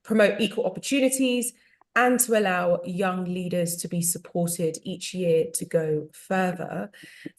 promote equal opportunities and to allow young leaders to be supported each year to go further.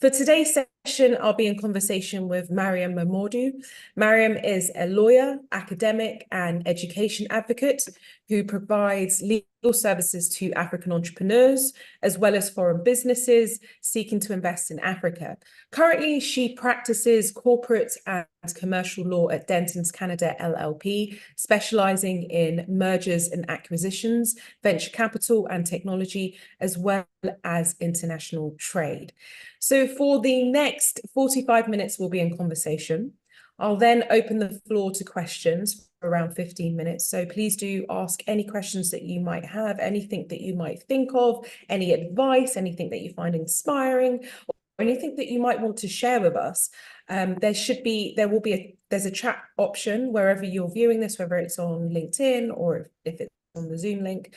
For today's session, I'll be in conversation with Mariam Momodu. Mariam is a lawyer, academic, and education advocate who provides legal services to African entrepreneurs, as well as foreign businesses seeking to invest in Africa. Currently, she practices corporate and commercial law at Dentons Canada LLP, specializing in mergers and acquisitions, venture capital and technology, as well as international trade. So for the next 45 minutes, we'll be in conversation. I'll then open the floor to questions for around 15 minutes. So please do ask any questions that you might have, anything that you might think of, any advice, anything that you find inspiring, or anything that you might want to share with us. There's a chat option wherever you're viewing this, whether it's on LinkedIn or if it's on the Zoom link.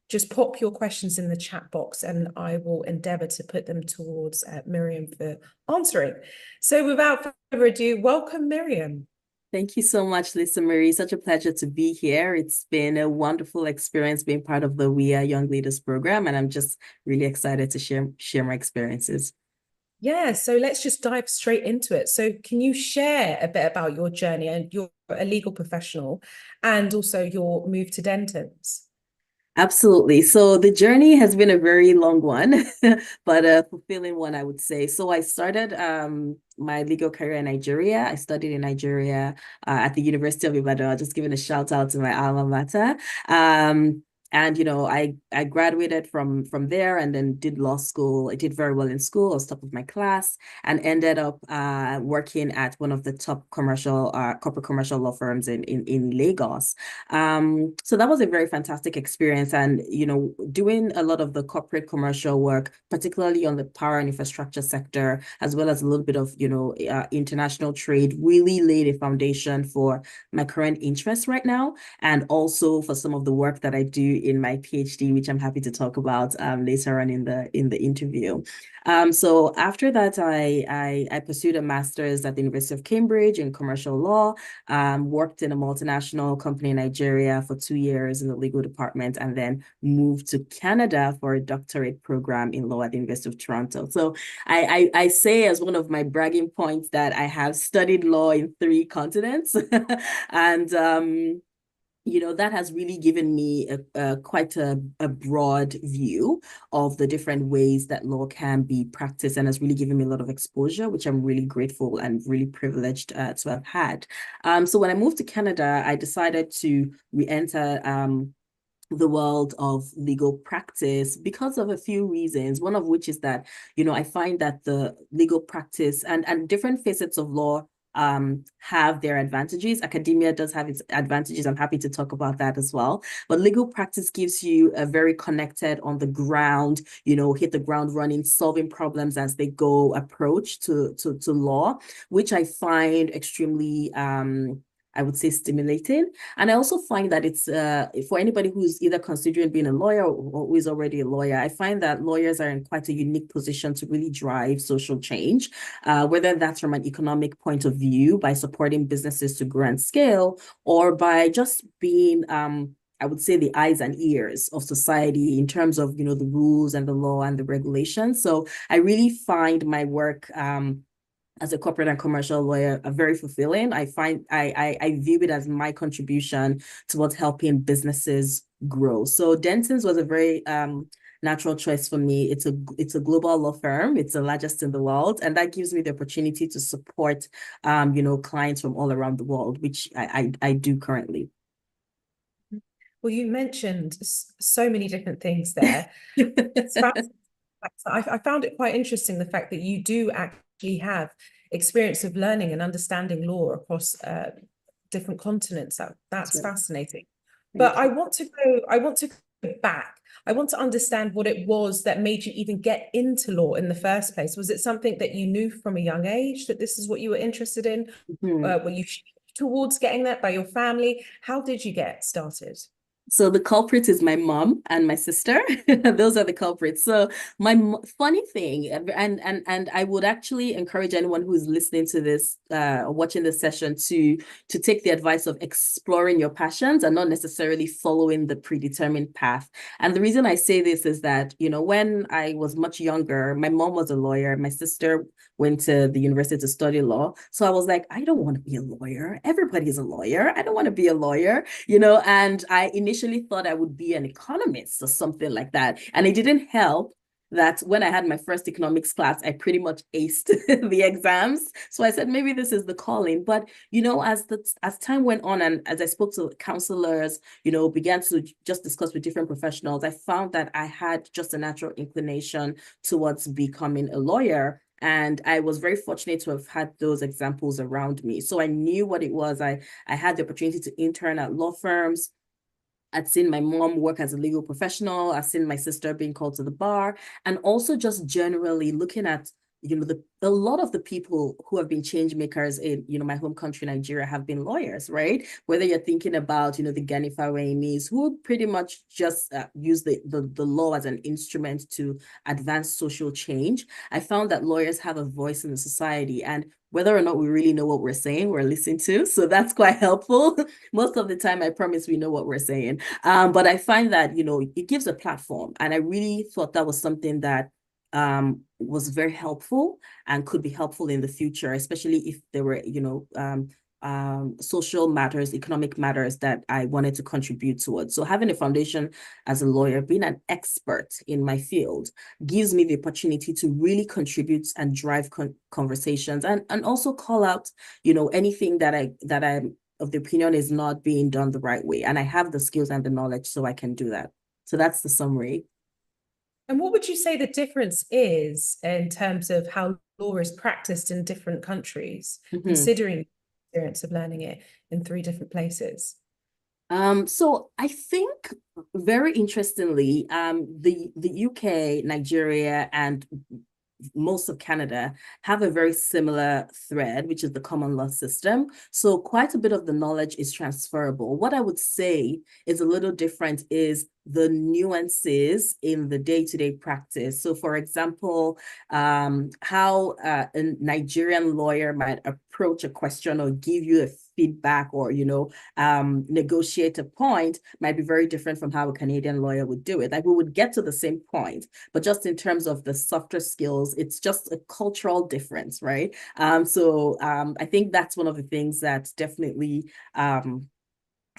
Just pop your questions in the chat box and I will endeavour to put them towards Miriam for answering. So without further ado, welcome, Miriam. Thank you so much, Lisa-Marie. Such a pleasure to be here. It's been a wonderful experience being part of the WIA Young Leaders Program, and I'm just really excited to share my experiences. Yeah, so let's just dive straight into it. So can you share a bit about your journey? And you're a legal professional and also your move to Dentons. Absolutely. So the journey has been a very long one, but a fulfilling one, I would say. So I started my legal career in Nigeria. I studied in Nigeria at the University of Ibadan, just giving a shout out to my alma mater. And, you know, I graduated from there and then did law school. I did very well in school. I was top of my class and ended up working at one of the top corporate commercial law firms in Lagos. So that was a very fantastic experience. And, you know, doing a lot of the corporate commercial work, particularly on the power and infrastructure sector, as well as a little bit of, you know, international trade, really laid a foundation for my current interests right now. And also for some of the work that I do in my PhD, which I'm happy to talk about later on in the interview. So after that, I pursued a master's at the University of Cambridge in commercial law, worked in a multinational company in Nigeria for 2 years in the legal department, and then moved to Canada for a doctorate program in law at the University of Toronto. So I say as one of my bragging points that I have studied law in 3 continents. And you know, that has really given me quite a broad view of the different ways that law can be practiced, and has really given me a lot of exposure, which I'm really grateful and really privileged to have had. So when I moved to Canada, I decided to re-enter the world of legal practice because of a few reasons, one of which is that, you know, I find that the legal practice and different facets of law have their advantages. Academia does have its advantages. I'm happy to talk about that as well. But legal practice gives you a very connected, on the ground, you know, hit the ground running, solving problems as they go approach to law, which I find extremely I would say stimulating. And I also find that it's for anybody who's either considering being a lawyer or who is already a lawyer, I find that lawyers are in quite a unique position to really drive social change, whether that's from an economic point of view by supporting businesses to grow and scale, or by just being I would say the eyes and ears of society in terms of, you know, the rules and the law and the regulations. So I really find my work as a corporate and commercial lawyer very fulfilling. I view it as my contribution towards helping businesses grow. So Dentons was a very natural choice for me. It's a global law firm. It's the largest in the world, and that gives me the opportunity to support you know, clients from all around the world, which I do currently. Well, you mentioned so many different things there. I found it quite interesting, the fact that you do actually have experience of learning and understanding law across different continents. That's fascinating. But I want to go back. I want to understand what it was that made you even get into law in the first place. Was it something that you knew from a young age that this is what you were interested in? Were you towards getting that by your family? How did you get started? So the culprit is my mom and my sister. Those are the culprits. So funny thing, and I would actually encourage anyone who's listening to this, or watching this session to take the advice of exploring your passions and not necessarily following the predetermined path. And the reason I say this is that, when I was much younger, my mom was a lawyer, my sister went to the university to study law. So I was like, I don't want to be a lawyer. Everybody's a lawyer. I don't want to be a lawyer, and I initially thought I would be an economist or something like that. And it didn't help that when I had my first economics class, I pretty much aced the exams. So I said, maybe this is the calling. But, as time went on and as I spoke to counselors, began to just discuss with different professionals, I found that I had just a natural inclination towards becoming a lawyer. And I was very fortunate to have had those examples around me. So I knew what it was. I had the opportunity to intern at law firms. I'd seen my mom work as a legal professional. I've seen my sister being called to the bar, and also just generally looking at, a lot of the people who have been change makers in, my home country, Nigeria, have been lawyers, right? Whether you're thinking about, the Gani Fawehinmis, who pretty much just use the law as an instrument to advance social change. I found that lawyers have a voice in the society, and whether or not we really know what we're saying, we're listening to. So that's quite helpful. Most of the time, I promise we know what we're saying. But I find that, it gives a platform. And I really thought that was something that was very helpful and could be helpful in the future, especially if there were, social matters, economic matters that I wanted to contribute towards. So having a foundation as a lawyer, being an expert in my field, gives me the opportunity to really contribute and drive conversations and also call out, anything that I'm of the opinion is not being done the right way. And I have the skills and the knowledge so I can do that. So that's the summary. And what would you say the difference is in terms of how law is practiced in different countries, considering the experience of learning it in 3 different places? So I think very interestingly, the UK, Nigeria, and most of Canada have a very similar thread, which is the common law system. So quite a bit of the knowledge is transferable. What I would say is a little different is the nuances in the day-to-day practice. So for example, how a Nigerian lawyer might approach a question or give you a feedback or, negotiate a point might be very different from how a Canadian lawyer would do it. Like we would get to the same point, but just in terms of the softer skills, it's just a cultural difference, right? So I think that's one of the things that definitely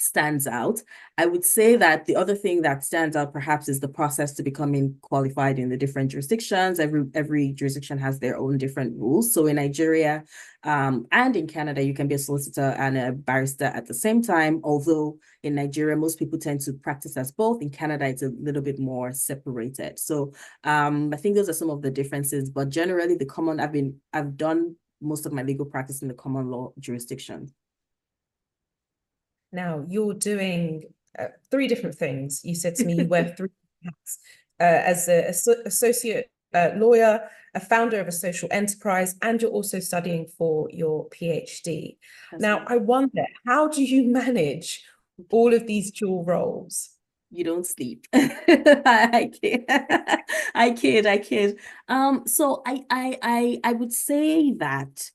stands out. I would say that the other thing that stands out perhaps is the process to becoming qualified in the different jurisdictions. Every jurisdiction has their own different rules. So in Nigeria and in Canada, you can be a solicitor and a barrister at the same time. Although in Nigeria, most people tend to practice as both. In Canada, it's a little bit more separated. So I think those are some of the differences. But generally, I've done most of my legal practice in the common law jurisdiction. Now, you're doing 3 different things. You said to me you wear 3 hats as an associate lawyer, a founder of a social enterprise, and you're also studying for your PhD. Now, I wonder, how do you manage all of these dual roles? You don't sleep. I kid. I kid. So I would say that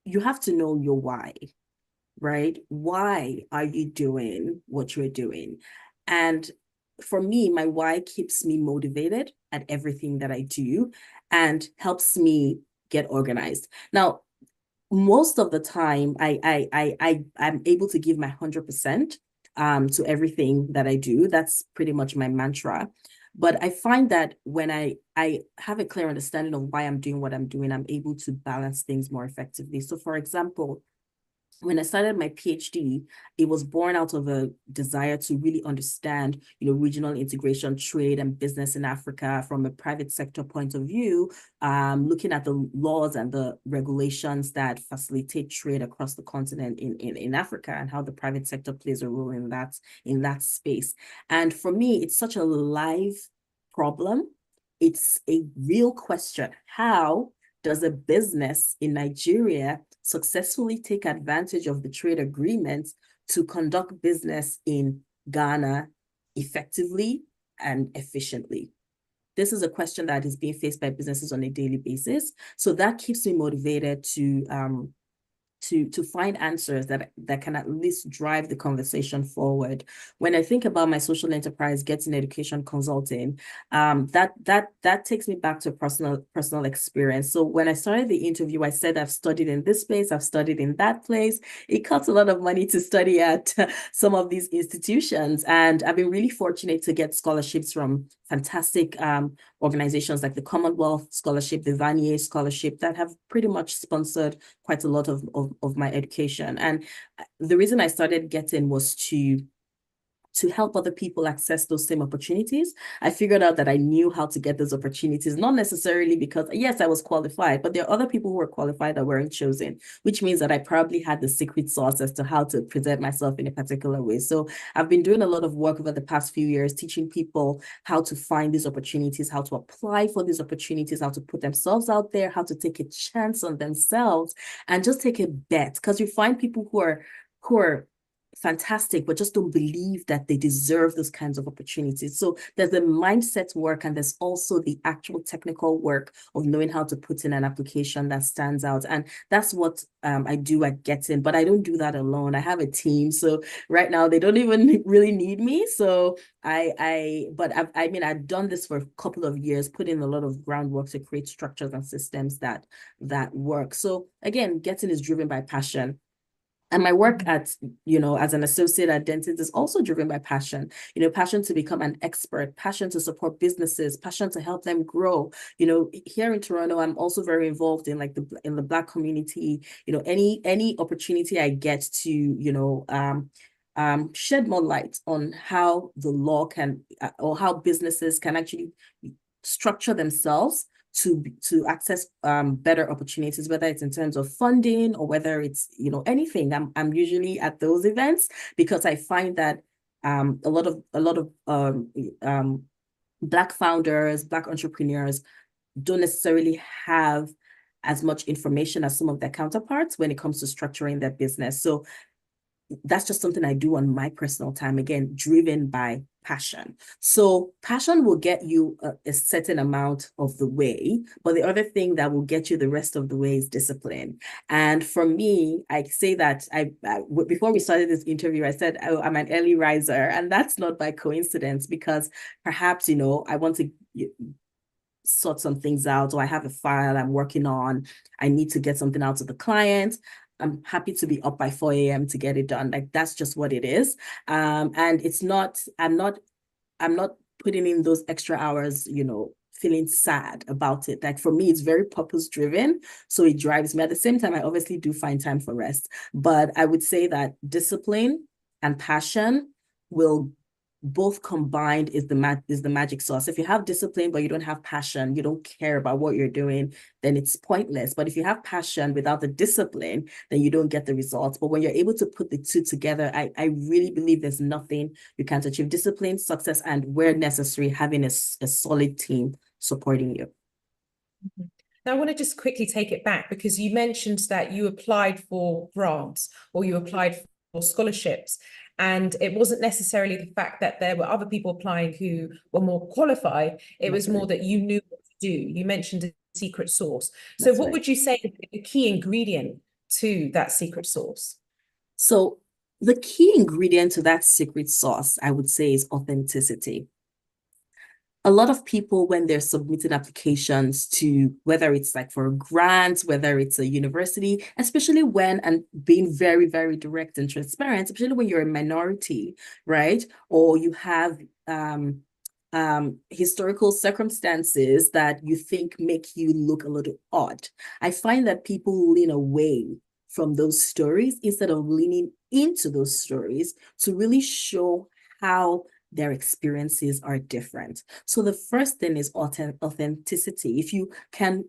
you have to know your why, right? Why are you doing what you're doing? And for me, my why keeps me motivated at everything that I do and helps me get organized. Now, most of the time, I'm able to give my 100% to everything that I do. That's pretty much my mantra. But I find that when I have a clear understanding of why I'm doing what I'm doing, I'm able to balance things more effectively. So for example, when I started my PhD, it was born out of a desire to really understand, regional integration, trade, and business in Africa from a private sector point of view, looking at the laws and the regulations that facilitate trade across the continent in Africa and how the private sector plays a role in that space. And for me, it's such a live problem. It's a real question. How does a business in Nigeria successfully take advantage of the trade agreements to conduct business in Ghana effectively and efficiently? This is a question that is being faced by businesses on a daily basis. So that keeps me motivated to find answers that can at least drive the conversation forward. When I think about my social enterprise, GetIn Education Consulting, that takes me back to personal experience. So when I started the interview, I said I've studied in this place, I've studied in that place. It costs a lot of money to study at some of these institutions, and I've been really fortunate to get scholarships from fantastic organizations like the Commonwealth Scholarship, the WIA Scholarship, that have pretty much sponsored quite a lot of my education. And the reason I started GetIn was to help other people access those same opportunities. I figured out that I knew how to get those opportunities, not necessarily because, yes, I was qualified, but there are other people who were qualified that weren't chosen, which means that I probably had the secret sauce as to how to present myself in a particular way. So I've been doing a lot of work over the past few years, teaching people how to find these opportunities, how to apply for these opportunities, how to put themselves out there, how to take a chance on themselves, and just take a bet. Because you find people who are fantastic, but just don't believe that they deserve those kinds of opportunities. So there's the mindset work, and there's also the actual technical work of knowing how to put in an application that stands out. And that's what I do at GetIn, but I don't do that alone. I have a team. So right now they don't even really need me. So I've done this for a couple of years, put in a lot of groundwork to create structures and systems that work. So again, GetIn is driven by passion. And my work at, as an associate at Dentons is also driven by passion, passion to become an expert, passion to support businesses, passion to help them grow. Here in Toronto, I'm also very involved in in the Black community. Any opportunity I get to, shed more light on how the law can, or how businesses can actually structure themselves to access better opportunities, whether it's in terms of funding or whether it's anything. I'm usually at those events because I find that a lot of Black founders, Black entrepreneurs don't necessarily have as much information as some of their counterparts when it comes to structuring their business. So that's just something I do on my personal time, again, driven by passion. So passion will get you a certain amount of the way, but the other thing that will get you the rest of the way is discipline. And for me, I say that before we started this interview, I said, oh, I'm an early riser, and that's not by coincidence, because perhaps, I want to sort some things out, or I have a file I'm working on, I need to get something out to the client. I'm happy to be up by 4 a.m. to get it done. That's just what it is. And it's not, I'm not putting in those extra hours, feeling sad about it. For me, it's very purpose driven. So it drives me. At the same time, I obviously do find time for rest. But I would say that discipline and passion will both combined is the magic sauce. If you have discipline, but you don't have passion, you don't care about what you're doing, then it's pointless. But if you have passion without the discipline, then you don't get the results. But when you're able to put the two together, I really believe there's nothing you can't achieve. Discipline, success, and where necessary, having a solid team supporting you. Now, I want to just quickly take it back, because you mentioned that you applied for grants or you applied for scholarships. And it wasn't necessarily the fact that there were other people applying who were more qualified. It was more that you knew what to do. You mentioned a secret sauce. So what would you say is the key ingredient to that secret sauce? So the key ingredient to that secret sauce, I would say, is authenticity. A lot of people, when they're submitting applications to, whether it's for a grant, whether it's a university, especially and being very, very direct and transparent, especially when you're a minority, right? Or you have historical circumstances that you think make you look a little odd. I find that people lean away from those stories instead of leaning into those stories to really show how their experiences are different. So the first thing is authenticity. If you can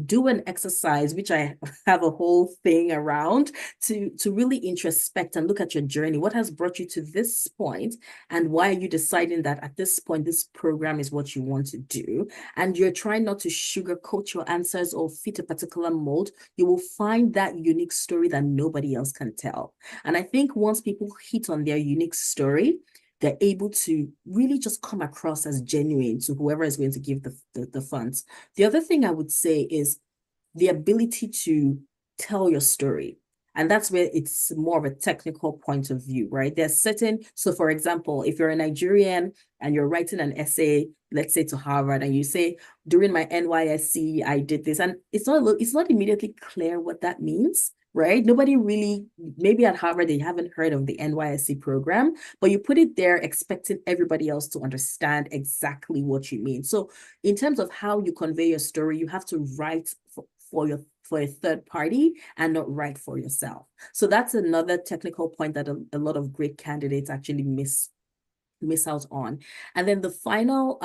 do an exercise, which I have a whole thing around, to really introspect and look at your journey. What has brought you to this point, and why are you deciding that at this point, this program is what you want to do? And you're trying not to sugarcoat your answers or fit a particular mold. You will find that unique story that nobody else can tell. And I think once people hit on their unique story, they're able to really just come across as genuine to whoever is going to give the funds. The other thing I would say is the ability to tell your story. And that's where it's more of a technical point of view, right? There's certain, so for example, if you're a Nigerian and you're writing an essay, let's say to Harvard, and you say, during my NYSC, I did this, and it's not immediately clear what that means, right? Nobody really, maybe at Harvard, they haven't heard of the NYSC program, but you put it there expecting everybody else to understand exactly what you mean. So in terms of how you convey your story, you have to write for a third party and not write for yourself. So that's another technical point that a lot of great candidates actually miss out on. And then the final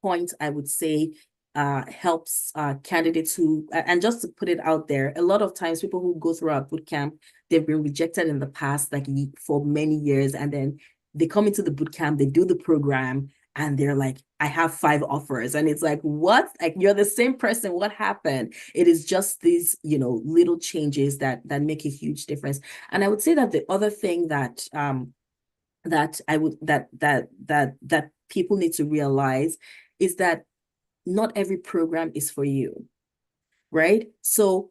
point I would say helps candidates who, and just to put it out there, a lot of times people who go through our boot camp, they've been rejected in the past, like for many years, and then they come into the boot camp, they do the program, and they're like, I have 5 offers. And it's like, what? Like, you're the same person. What happened? It is just these, little changes that make a huge difference. And I would say that the other thing that that people need to realize is that not every program is for you, right? So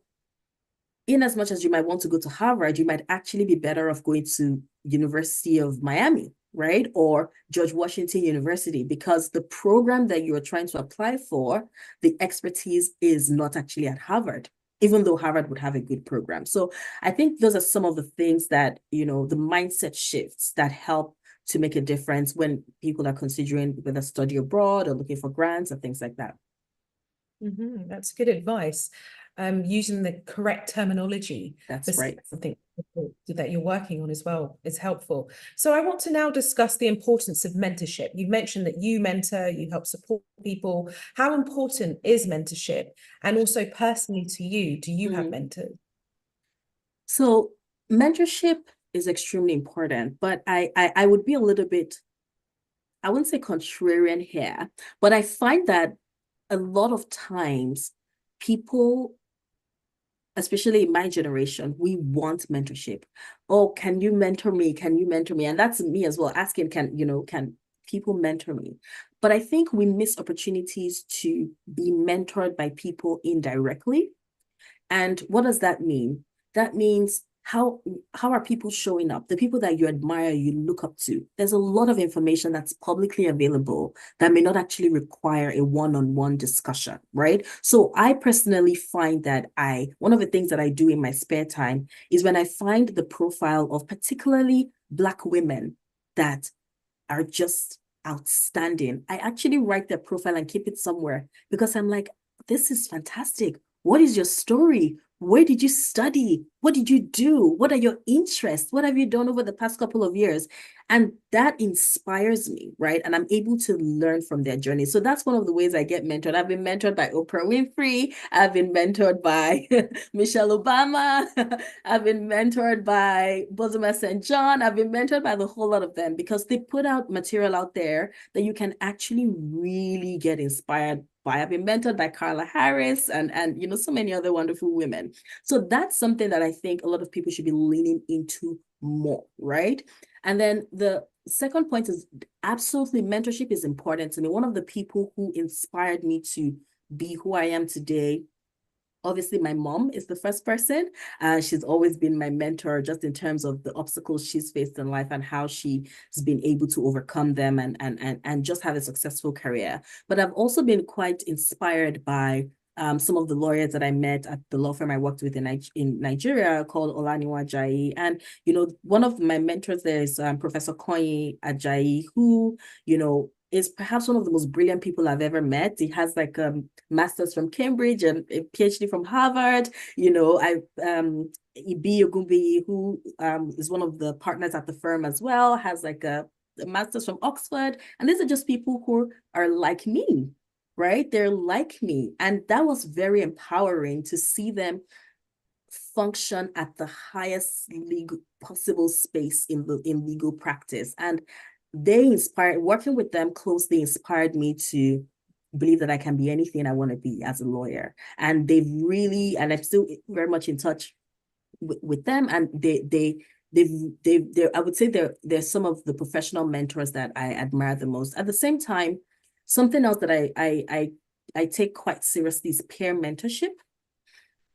in as much as you might want to go to Harvard, you might actually be better off going to University of Miami, right? Or George Washington University, because the program that you're trying to apply for, the expertise is not actually at Harvard, even though Harvard would have a good program. So I think those are some of the things that, the mindset shifts that help to make a difference when people are considering whether study abroad or looking for grants and things like that. That's good advice. Using the correct terminology. That's right. Something that you're working on as well is helpful. So I want to now discuss the importance of mentorship. You mentioned that you mentor, you help support people. How important is mentorship? And also personally to you, do you have mentors? So mentorship is extremely important, but I would be a little bit, I wouldn't say contrarian here, but I find that a lot of times people, especially in my generation, we want mentorship. Oh, can you mentor me? Can you mentor me? And that's me as well, asking, can people mentor me? But I think we miss opportunities to be mentored by people indirectly. And what does that mean? That means how are people showing up? The people that you admire, you look up to. There's a lot of information that's publicly available that may not actually require a one-on-one discussion, right? So I personally find that one of the things that I do in my spare time is when I find the profile of particularly Black women that are just outstanding, I actually write their profile and keep it somewhere, because I'm like, this is fantastic. What is your story? Where did you study? What did you do? What are your interests? What have you done over the past couple of years? And that inspires me, right? And I'm able to learn from their journey. So that's one of the ways I get mentored. I've been mentored by Oprah Winfrey. I've been mentored by Michelle Obama. I've been mentored by Bozoma St. John. I've been mentored by the whole lot of them, because they put out material out there that you can actually really get inspired by. I've been mentored by Carla Harris and so many other wonderful women. So that's something that I think a lot of people should be leaning into more, right? And then the second point is absolutely mentorship is important to me. One of the people who inspired me to be who I am today, obviously my mom is the first person. She's always been my mentor, just in terms of the obstacles she's faced in life and how she's been able to overcome them and just have a successful career. But I've also been quite inspired by some of the lawyers that I met at the law firm I worked with in Nigeria, called Olaniwa Ajayi. And, one of my mentors there is Professor Koyi Ajayi, who, is perhaps one of the most brilliant people I've ever met. He has like a master's from Cambridge and a PhD from Harvard. Ibi Ogumbi, who is one of the partners at the firm as well, has like a master's from Oxford. And these are just people who are like me, right? They're like me. And that was very empowering to see them function at the highest legal possible space in legal practice. And they inspired, working with them closely inspired me to believe that I can be anything I want to be as a lawyer. And they've really, and I'm still very much in touch with them. And they're, I would say they're some of the professional mentors that I admire the most. At the same time, something else that I take quite seriously is peer mentorship.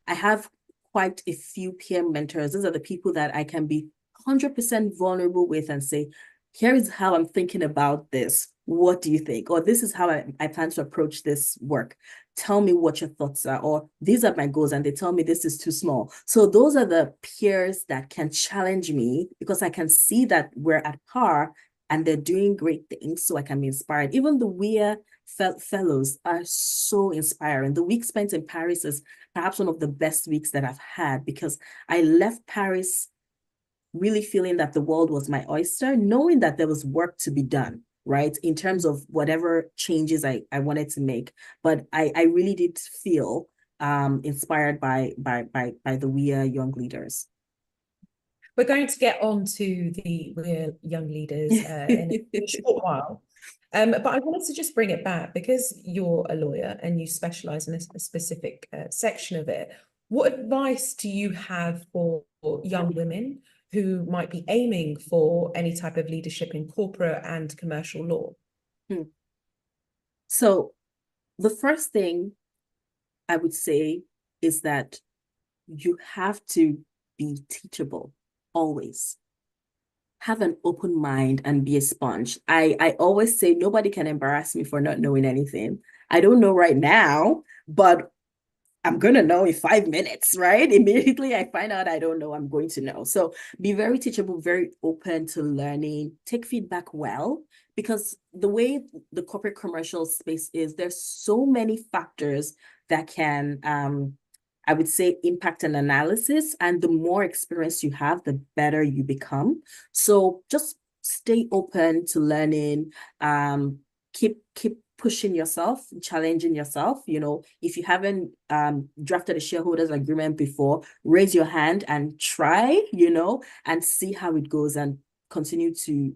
I have quite a few peer mentors. Those are the people that I can be 100% vulnerable with and say, here is how I'm thinking about this. What do you think? Or this is how I plan to approach this work. Tell me what your thoughts are. Or these are my goals, and they tell me this is too small. So those are the peers that can challenge me because I can see that we're at par and they're doing great things, so I can be inspired. Even the WIA fellows are so inspiring. The week spent in Paris is perhaps one of the best weeks that I've had because I left Paris really feeling that the world was my oyster, knowing that there was work to be done, right? In terms of whatever changes I wanted to make. But I really did feel inspired by the WIA young leaders. We're going to get on to the WIA young leaders in a short while. But I wanted to just bring it back because you're a lawyer and you specialize in a specific section of it. What advice do you have for young women who might be aiming for any type of leadership in corporate and commercial law? So the first thing I would say is that you have to be teachable always. Have an open mind and be a sponge. I always say nobody can embarrass me for not knowing anything. I don't know right now, but I'm going to know in 5 minutes, right? Immediately I find out I don't know, I'm going to know. So be very teachable, very open to learning, take feedback well, because the way the corporate commercial space is, there's so many factors that can, I would say, impact an analysis. And the more experience you have, the better you become. So just stay open to learning, keep pushing yourself, challenging yourself. You know, if you haven't drafted a shareholders agreement before, raise your hand and try, you know, and see how it goes, and continue to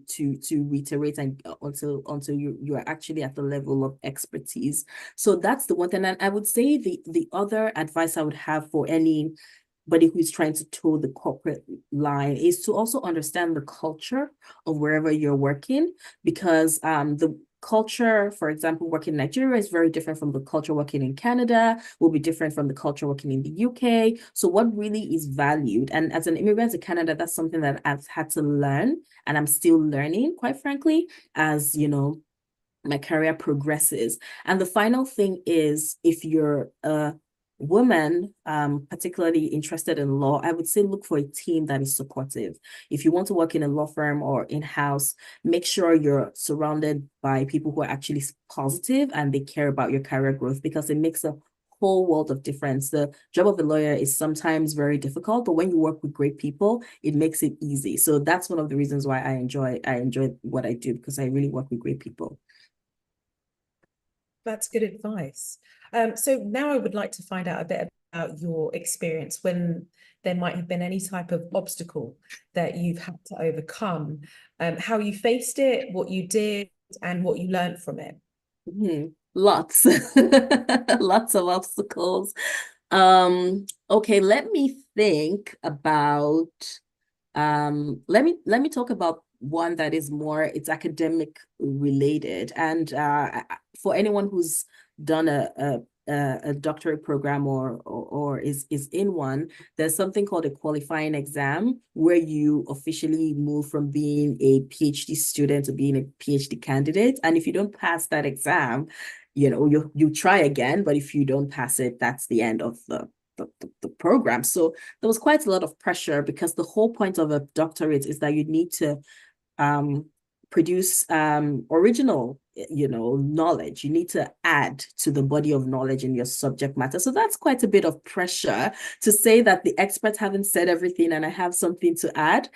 reiterate and until you are actually at the level of expertise. So that's the one thing. And I would say the other advice I would have for anybody who's trying to toe the corporate line is to also understand the culture of wherever you're working, because the culture, for example, working in Nigeria is very different from the culture working in Canada, will be different from the culture working in the UK. So what really is valued? And as an immigrant to Canada, that's something that I've had to learn, and I'm still learning, quite frankly, as you know, my career progresses. And the final thing is, if you're a woman, particularly interested in law, I would say look for a team that is supportive. If you want to work in a law firm or in-house, make sure you're surrounded by people who are actually positive and they care about your career growth, because it makes a whole world of difference. The job of a lawyer is sometimes very difficult, but when you work with great people, it makes it easy. So that's one of the reasons why I enjoy what I do, because I really work with great people. That's good advice. So now I would like to find out a bit about your experience when there might have been any type of obstacle that you've had to overcome, how you faced it, what you did, and what you learned from it. Lots, lots of obstacles. Okay, let me think about, let me talk about one that is more, it's academic related. And for anyone who's done a doctorate program or is in one, there's something called a qualifying exam, where you officially move from being a PhD student to being a PhD candidate. And if you don't pass that exam, you know, you try again, but if you don't pass it, that's the end of the program. So there was quite a lot of pressure, because the whole point of a doctorate is that you need to produce original, you know, knowledge. You need to add to the body of knowledge in your subject matter. So that's quite a bit of pressure to say that the experts haven't said everything and I have something to add.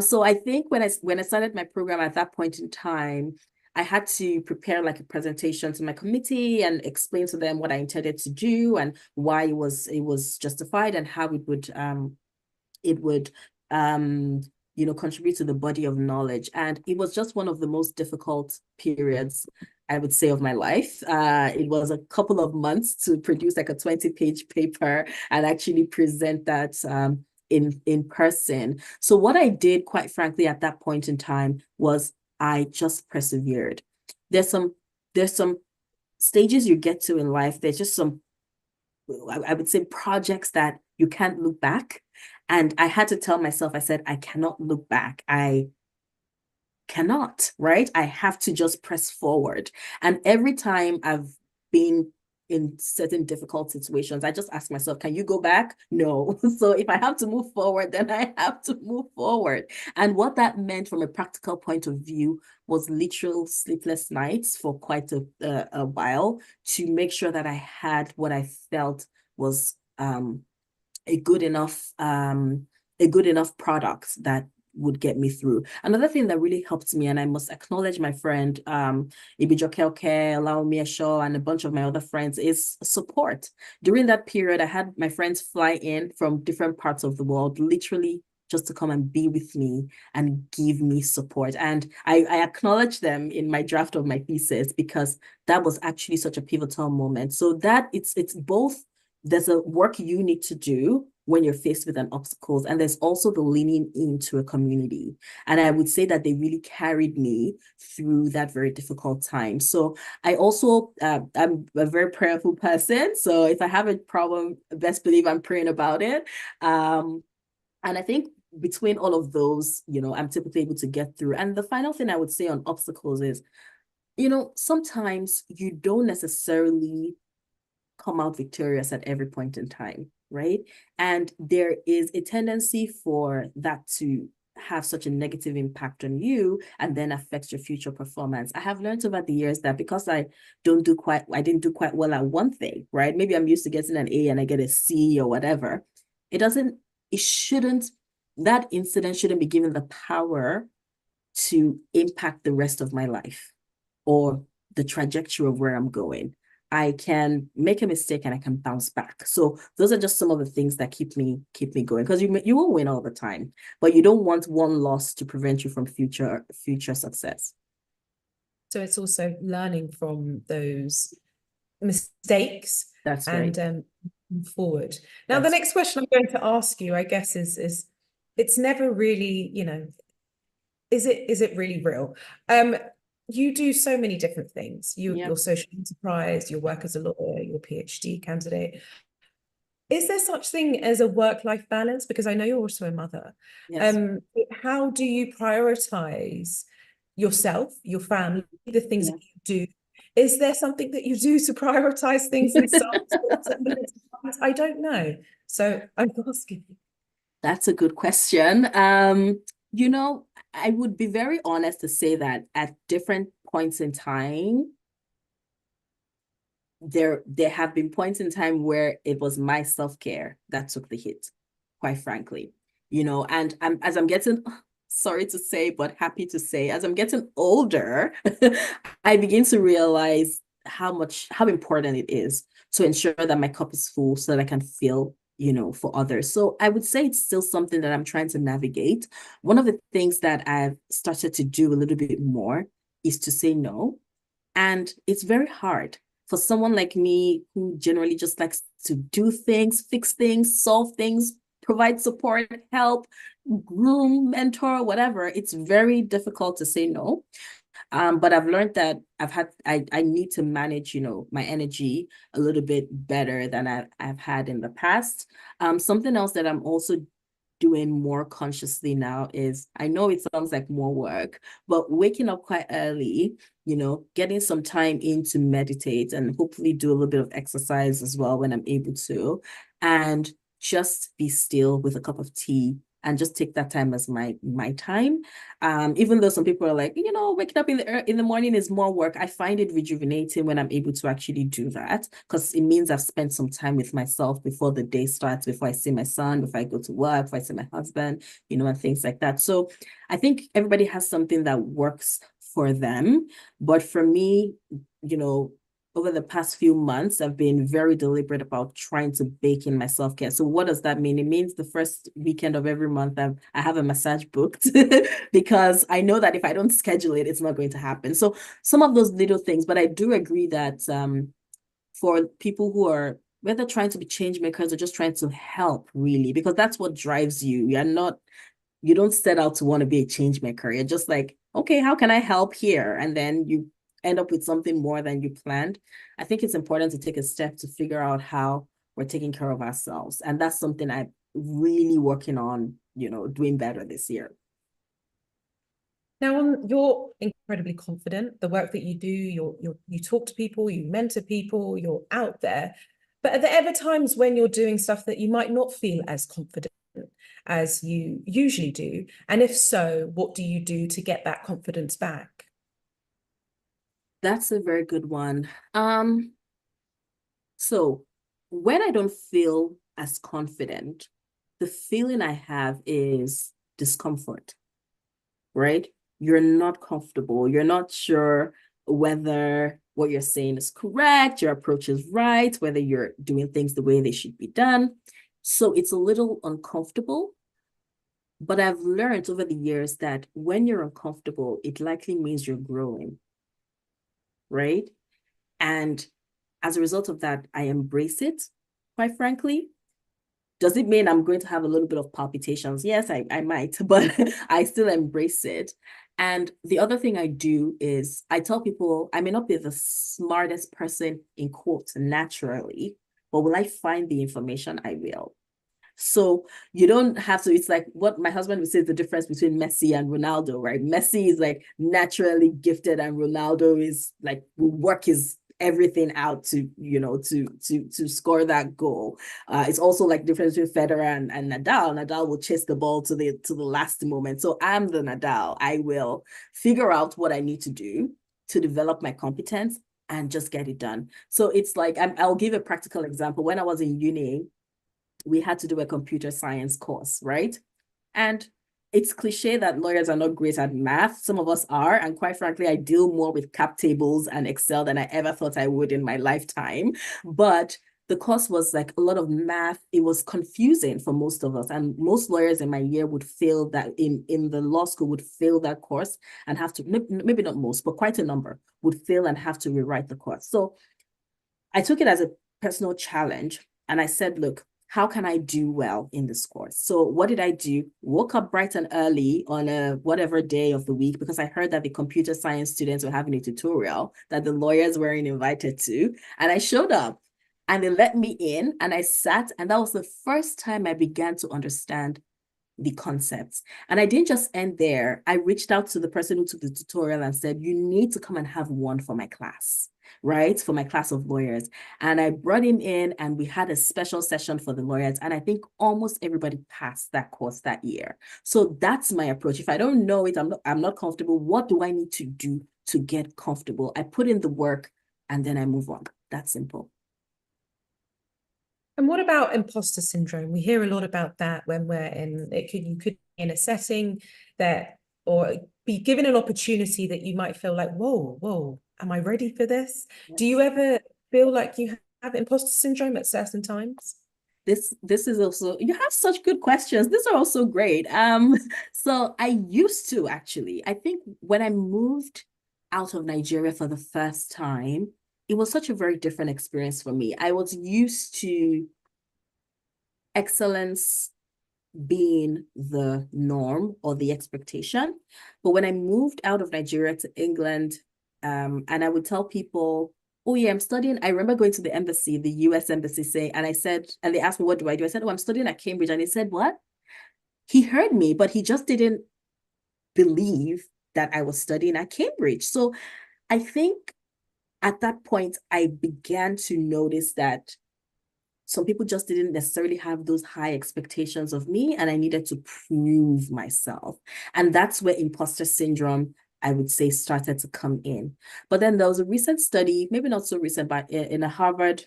So I think when I started my program at that point in time, I had to prepare like a presentation to my committee and explain to them what I intended to do and why it was justified and how it would contribute to the body of knowledge. And it was just one of the most difficult periods, I would say, of my life. It was a couple of months to produce like a 20-page paper and actually present that in person. So what I did, quite frankly, at that point in time was I just persevered. There's some stages you get to in life. There's just some, I would say, projects that you can't look back. And I had to tell myself, I said, I cannot look back. I cannot, right? I have to just press forward. And every time I've been in certain difficult situations, I just ask myself, can you go back? No. So if I have to move forward, then I have to move forward. And what that meant from a practical point of view was literal sleepless nights for quite a while to make sure that I had what I felt was a good enough product that would get me through. Another thing that really helped me, and I must acknowledge my friend Ibijokelke, Laomi Shaw, and a bunch of my other friends, is support. During that period, I had my friends fly in from different parts of the world, literally just to come and be with me and give me support. And I acknowledge them in my draft of my thesis because that was actually such a pivotal moment. So that it's both, there's a work you need to do when you're faced with an obstacles, and there's also the leaning into a community. And I would say that they really carried me through that very difficult time. So I also, I'm a very prayerful person. So if I have a problem, best believe I'm praying about it. And I think between all of those, I'm typically able to get through. And the final thing I would say on obstacles is, sometimes you don't necessarily come out victorious at every point in time, right? And there is a tendency for that to have such a negative impact on you and then affect your future performance. I have learned over the years that because I didn't do quite well at one thing, right? Maybe I'm used to getting an A and I get a C or whatever. That incident shouldn't be given the power to impact the rest of my life or the trajectory of where I'm going. I can make a mistake and I can bounce back. So those are just some of the things that keep me going, because you won't win all the time, but you don't want one loss to prevent you from future success. So it's also learning from those mistakes. That's right. And forward. Now, the next question I'm going to ask you, I guess, is it's never really, is it really real? You do so many different things. Your social enterprise, your work as a lawyer, your PhD candidate. Is there such thing as a work-life balance? Because I know you're also a mother. Yes. How do you prioritize yourself, your family, the things that you do? Is there something that you do to prioritize things and stuff? I don't know. So I'm asking you. That's a good question. I would be very honest to say that at different points in time, there have been points in time where it was my self-care that took the hit, quite frankly. And as I'm getting, sorry to say, but happy to say, as I'm getting older, I begin to realize how important it is to ensure that my cup is full so that I can feel for others. So I would say it's still something that I'm trying to navigate. One of the things that I've started to do a little bit more is to say no. And it's very hard for someone like me who generally just likes to do things, fix things, solve things, provide support, help, groom, mentor, whatever. It's very difficult to say no. But I've learned that I need to manage, my energy a little bit better than I've had in the past. Something else that I'm also doing more consciously now is, I know it sounds like more work, but waking up quite early, getting some time in to meditate and hopefully do a little bit of exercise as well when I'm able to, and just be still with a cup of tea and just take that time as my time. Even though some people are like, waking up in the morning is more work, I find it rejuvenating when I'm able to actually do that, because it means I've spent some time with myself before the day starts, before I see my son, before I go to work, before I see my husband, and things like that. So I think everybody has something that works for them. But for me, you know, over the past few months, I've been very deliberate about trying to bake in my self-care. So what does that mean? It means the first weekend of every month, I have a massage booked because I know that if I don't schedule it, it's not going to happen. So some of those little things, but I do agree that for people who are whether trying to be change makers or just trying to help, really, because that's what drives you. You don't set out to want to be a change maker. You're just like, okay, how can I help here? And then you end up with something more than you planned. I think it's important to take a step to figure out how we're taking care of ourselves. And that's something I'm really working on, doing better this year. Now, you're incredibly confident. The work that you do, you talk to people, you mentor people, you're out there. But are there ever times when you're doing stuff that you might not feel as confident as you usually do? And if so, what do you do to get that confidence back? That's a very good one. So when I don't feel as confident, the feeling I have is discomfort, right? You're not comfortable. You're not sure whether what you're saying is correct, your approach is right, whether you're doing things the way they should be done. So it's a little uncomfortable. But I've learned over the years that when you're uncomfortable, it likely means you're growing, right? And as a result of that, I embrace it, quite frankly. Does it mean I'm going to have a little bit of palpitations? Yes, I might, but I still embrace it. And the other thing I do is I tell people I may not be the smartest person in quotes naturally, but will I find the information? I will. So you don't have to, it's like what my husband would say is the difference between Messi and Ronaldo, right? Messi is like naturally gifted and Ronaldo is like will work his everything out to score that goal. It's also like difference between Federer and Nadal. Nadal will chase the ball to the last moment. So I'm the Nadal. I will figure out what I need to do to develop my competence and just get it done. So it's like I'll give a practical example. When I was in uni, we had to do a computer science course, right? And it's cliche that lawyers are not great at math. Some of us are. And quite frankly, I deal more with cap tables and Excel than I ever thought I would in my lifetime. But the course was like a lot of math. It was confusing for most of us. And most lawyers in my year would fail that in the law school would fail that course and have to, maybe not most, but quite a number would fail and have to rewrite the course. So I took it as a personal challenge. And I said, look, how can I do well in this course? So what did I do? Woke up bright and early on a whatever day of the week because I heard that the computer science students were having a tutorial that the lawyers weren't invited to. And I showed up and they let me in and I sat, and that was the first time I began to understand the concepts. And I didn't just end there. I reached out to the person who took the tutorial and said, you need to come and have one for my class, right? For my class of lawyers. And I brought him in and we had a special session for the lawyers. And I think almost everybody passed that course that year. So that's my approach. If I don't know it, I'm not comfortable. What do I need to do to get comfortable? I put in the work and then I move on. That's simple. And what about imposter syndrome? We hear a lot about that when you could be in a setting or be given an opportunity that you might feel like, whoa, am I ready for this? Yes. Do you ever feel like you have imposter syndrome at certain times? This is also, you have such good questions. These are also great. So I used to actually, I think when I moved out of Nigeria for the first time, it was such a very different experience for me. I was used to excellence being the norm or the expectation. But when I moved out of Nigeria to England, and I would tell people, oh yeah, I'm studying. I remember going to the embassy, the US embassy saying, and they asked me, what do I do? I said, oh, I'm studying at Cambridge. And he said, what? He heard me, but he just didn't believe that I was studying at Cambridge. So I think at that point, I began to notice that some people just didn't necessarily have those high expectations of me, and I needed to prove myself. And that's where imposter syndrome, I would say, started to come in. But then there was a recent study, maybe not so recent, but in a Harvard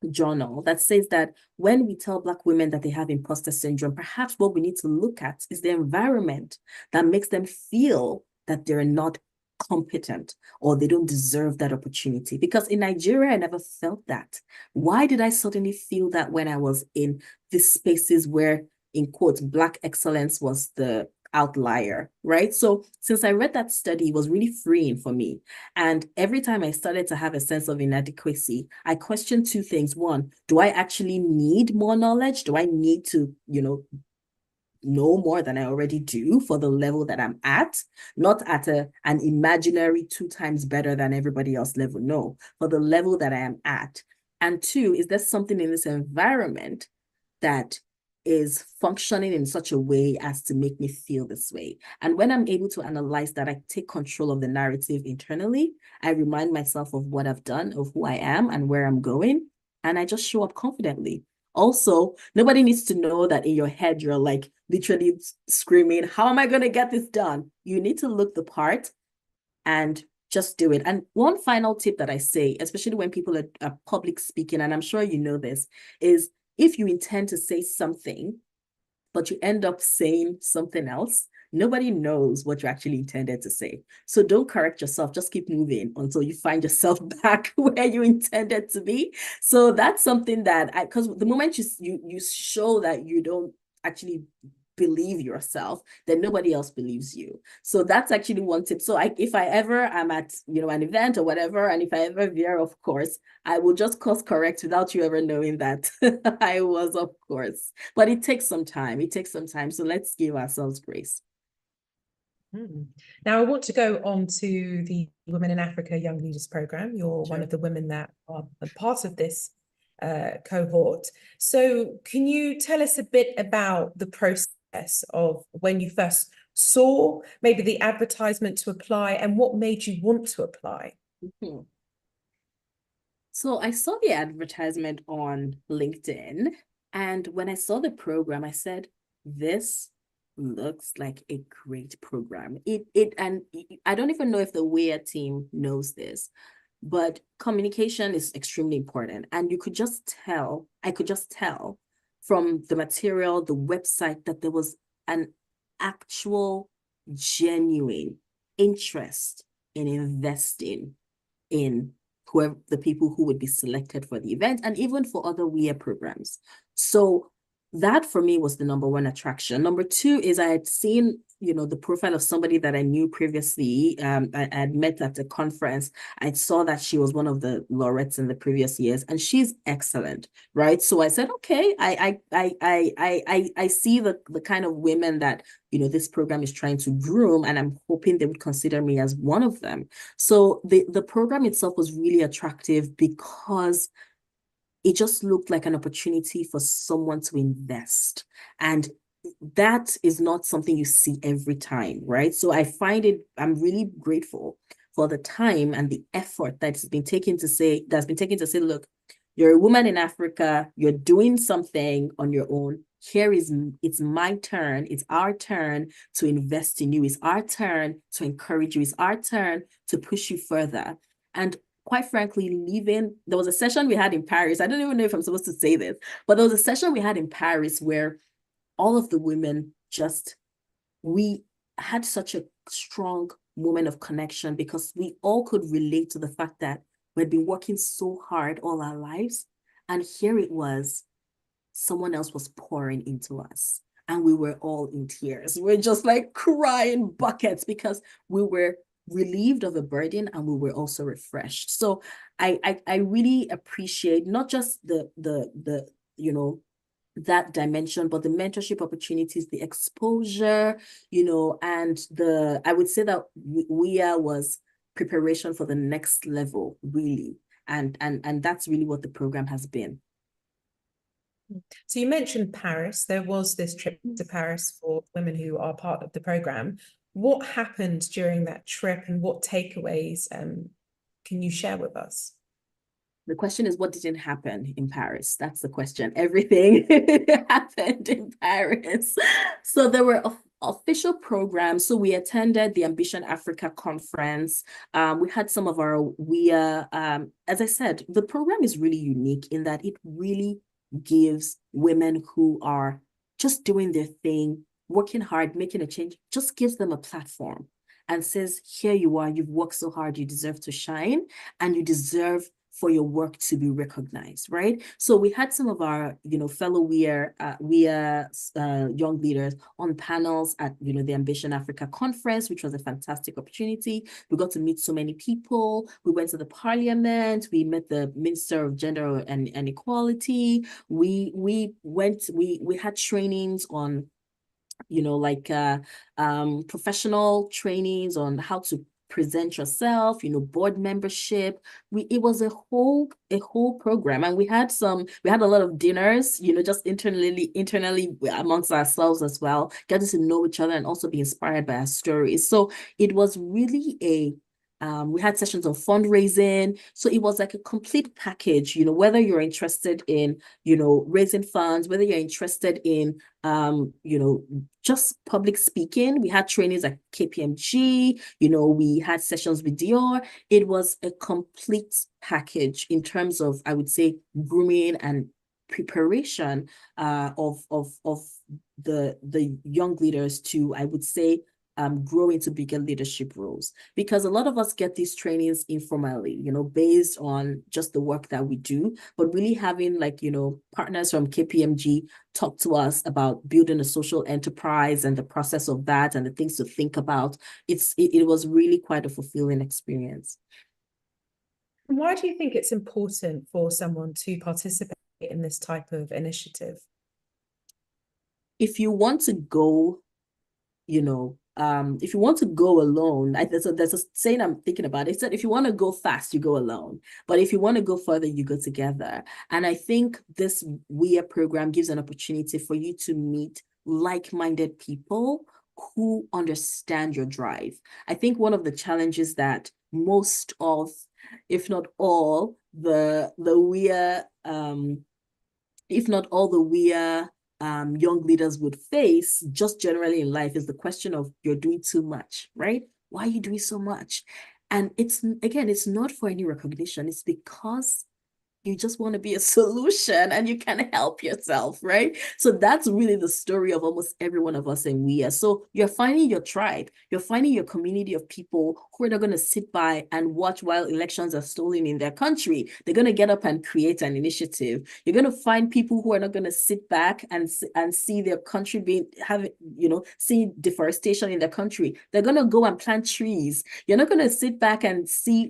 journal that says that when we tell Black women that they have imposter syndrome, perhaps what we need to look at is the environment that makes them feel that they're not competent or they don't deserve that opportunity. Because in Nigeria, I never felt that. Why did I suddenly feel that when I was in these spaces where, in quotes, Black excellence was the outlier, right? So since I read that study, it was really freeing for me. And every time I started to have a sense of inadequacy, I questioned two things. One, do I actually need more knowledge? Do I need to, know more than I already do for the level that I'm at? Not at an imaginary 2 times better than everybody else level. No, for the level that I am at. And two, is there something in this environment that is functioning in such a way as to make me feel this way? And when I'm able to analyze that, I take control of the narrative internally. I remind myself of what I've done, of who I am and where I'm going, and I just show up confidently. Also, nobody needs to know that in your head, you're like literally screaming, how am I going to get this done? You need to look the part and just do it. And one final tip that I say, especially when people are public speaking, and I'm sure you know this, is if you intend to say something, but you end up saying something else, nobody knows what you actually intended to say. So don't correct yourself, just keep moving until you find yourself back where you intended to be. So that's something that because the moment you show that you don't actually believe yourself, then nobody else believes you. So that's actually one tip. So if I ever am at an event or whatever, and if I ever veer, of course, I will just course correct without you ever knowing that I was, of course. But it takes some time. It takes some time. So let's give ourselves grace. Now, I want to go on to the Women in Africa Young Leaders Program. You're Sure. one of the women that are a part of this cohort. So can you tell us a bit about the process of when you first saw maybe the advertisement to apply and what made you want to apply? Mm-hmm. So I saw the advertisement on LinkedIn, and when I saw the program, I said, this looks like a great program. And I don't even know if the WIA team knows this, but communication is extremely important. And you could just tell, I could just tell from the material, the website, that there was an actual, genuine interest in investing in whoever the people who would be selected for the event and even for other WIA programs. So that for me was the number one attraction. Number two is I had seen, the profile of somebody that I knew previously. I had met at a conference. I saw that she was one of the laureates in the previous years, and she's excellent, right? So I said, okay, I see the kind of women that this program is trying to groom, and I'm hoping they would consider me as one of them. So the program itself was really attractive because it just looked like an opportunity for someone to invest. And that is not something you see every time, right? So I'm really grateful for the time and the effort that's been taken to say, look, you're a woman in Africa, you're doing something on your own. It's my turn, it's our turn to invest in you. It's our turn to encourage you. It's our turn to push you further. And quite frankly, there was a session we had in Paris. I don't even know if I'm supposed to say this, but there was a session we had in Paris where all of the women we had such a strong moment of connection because we all could relate to the fact that we'd been working so hard all our lives. And here it was, someone else was pouring into us. And we were all in tears. We're just like crying buckets because we were relieved of a burden and we were also refreshed. So I really appreciate not just the that dimension, but the mentorship opportunities, the exposure, and I would say that WIA was preparation for the next level, really. And that's really what the program has been. So you mentioned Paris. There was this trip to Paris for women who are part of the program. What happened during that trip and what takeaways can you share with us? The question is, what didn't happen in Paris? That's the question. Everything happened in Paris. So there were official programs. So we attended the Ambition Africa conference. We had some of our WIA. As I said, the program is really unique in that it really gives women who are just doing their thing, working hard, making a change, just gives them a platform. and says, here you are, you've worked so hard, you deserve to shine, and you deserve for your work to be recognized, right? So we had some of our, fellow WIA young leaders on panels at, the Ambition Africa conference, which was a fantastic opportunity. We got to meet so many people. We went to the parliament. We met the Minister of Gender and Equality. We had trainings on, professional trainings on how to present yourself, board membership. It was a whole program, and we had a lot of dinners, just internally amongst ourselves as well, getting to know each other and also be inspired by our stories. So it was really we had sessions of fundraising. So it was like a complete package, whether you're interested in, raising funds, whether you're interested in, just public speaking. We had trainings at KPMG, we had sessions with Dior. It was a complete package in terms of, I would say, grooming and preparation of the young leaders to, I would say, grow into bigger leadership roles. Because a lot of us get these trainings informally, based on just the work that we do, but really having partners from KPMG talk to us about building a social enterprise and the process of that and the things to think about. It was really quite a fulfilling experience. Why do you think it's important for someone to participate in this type of initiative? If you want to go, if you want to go alone, there's a saying I'm thinking about. It said, if you want to go fast, you go alone. But if you want to go further, you go together. And I think this WIA program gives an opportunity for you to meet like-minded people who understand your drive. I think one of the challenges that most of, if not all, the WIA, if not all the WIA young leaders would face just generally in life is the question of, you're doing too much, right? Why are you doing so much? And it's not for any recognition. It's because you just want to be a solution and you can't help yourself, right? So that's really the story of almost every one of us in WIA. So you're finding your tribe, you're finding your community of people who are not going to sit by and watch while elections are stolen in their country. They're going to get up and create an initiative. You're going to find people who are not going to sit back and see their country see deforestation in their country. They're going to go and plant trees. You're not going to sit back and see,